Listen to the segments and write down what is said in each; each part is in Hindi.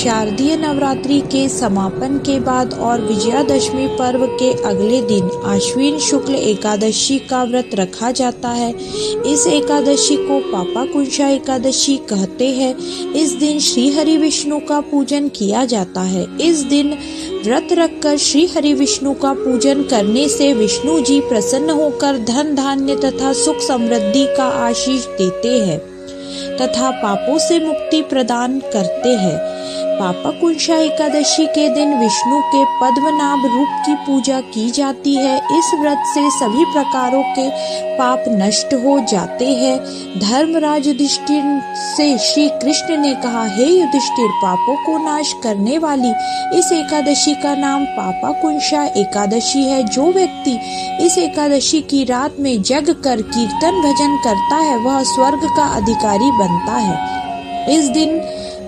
शारदीय नवरात्रि के समापन के बाद और विजयादशमी पर्व के अगले दिन आश्विन शुक्ल एकादशी का व्रत रखा जाता है। इस एकादशी को पापाकुंशा एकादशी कहते हैं। इस दिन श्री हरि विष्णु का पूजन किया जाता है। इस दिन व्रत रखकर श्री हरि विष्णु का पूजन करने से विष्णु जी प्रसन्न होकर धन धान्य तथा सुख समृद्धि का आशीष देते हैं तथा पापों से मुक्ति प्रदान करते हैं। पापाकुंशा एकादशी के दिन विष्णु के पद्मनाभ रूप की पूजा की जाती है। इस व्रत से सभी प्रकारों के पाप नष्ट हो जाते हैं। धर्मराज युधिष्ठिर से श्री कृष्ण ने कहा, हे युधिष्ठिर, पापों को नाश करने वाली इस एकादशी का नाम पापाकुंशा एकादशी है। जो व्यक्ति इस एकादशी की रात में जग कर कीर्तन भजन करता है वह स्वर्ग का अधिकारी बनता है। इस दिन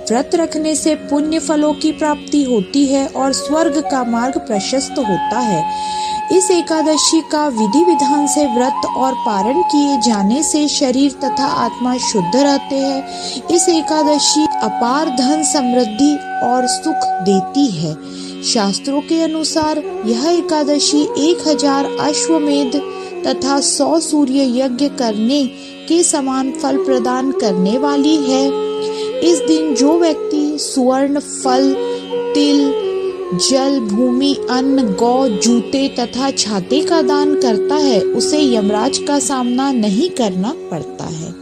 व्रत रखने से पुण्य फलों की प्राप्ति होती है और स्वर्ग का मार्ग प्रशस्त होता है। इस एकादशी का विधि विधान से व्रत और पारण किए जाने से शरीर तथा आत्मा शुद्ध रहते हैं। इस एकादशी अपार धन समृद्धि और सुख देती है। शास्त्रों के अनुसार यह एकादशी 1000 अश्वमेध तथा 100 सूर्य यज्ञ करने के समान फल प्रदान करने वाली है। इस दिन जो व्यक्ति सुवर्ण, फल, तिल, जल, भूमि, अन्न, गौ, जूते तथा छाते का दान करता है उसे यमराज का सामना नहीं करना पड़ता है।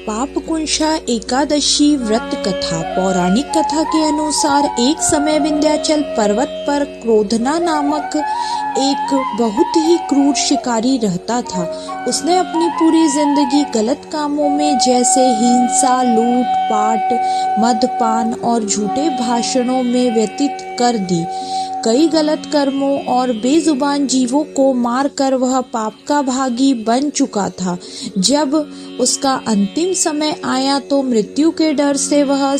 पापकुंशा एकादशी व्रत कथा। पौराणिक कथा के अनुसार एक समय विंध्याचल पर्वत पर क्रोधना नामक एक बहुत ही क्रूर शिकारी रहता था। उसने अपनी पूरी जिंदगी गलत कामों में जैसे हिंसा, लूट पाट, मदपान और झूठे भाषणों में व्यतीत कर दी। कई गलत कर्मों और बेजुबान जीवों को मारकर वह पाप का भागी बन चुका था। जब उसका अंतिम समय आया तो मृत्यु के डर से वह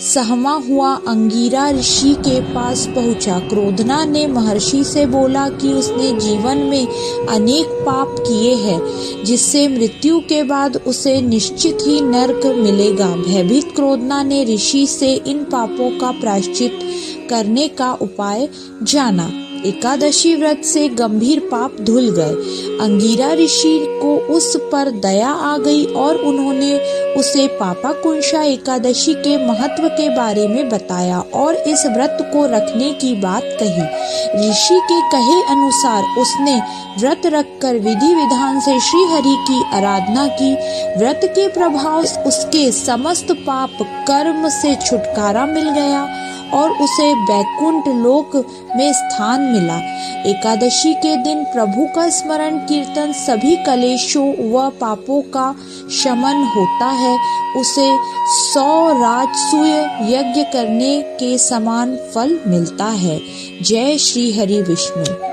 सहमा हुआ अंगीरा ऋषि के पास पहुंचा। क्रोधना ने महर्षि से बोला कि उसने जीवन में अनेक पाप किए हैं जिससे मृत्यु के बाद उसे निश्चित ही नरक मिलेगा। भयभीत क्रोधना ने ऋषि से इन पापों का प्रायश्चित करने का उपाय जाना। एकादशी व्रत से गंभीर पाप धुल गए। अंगीरा ऋषि को उस पर दया आ गई और उन्होंने उसे पापाकुंशा एकादशी के महत्व के बारे में बताया और इस व्रत को रखने की बात कही। ऋषि के कहे अनुसार उसने व्रत रखकर विधि विधान से श्री हरि की आराधना की। व्रत के प्रभाव उसके समस्त पाप कर्म से छुटकारा मिल गया और उसे वैकुंठ लोक में स्थान मिला। एकादशी के दिन प्रभु का स्मरण कीर्तन सभी कलेशों व पापों का शमन होता है। उसे 100 राजसूय यज्ञ करने के समान फल मिलता है। जय श्री हरि विष्णु।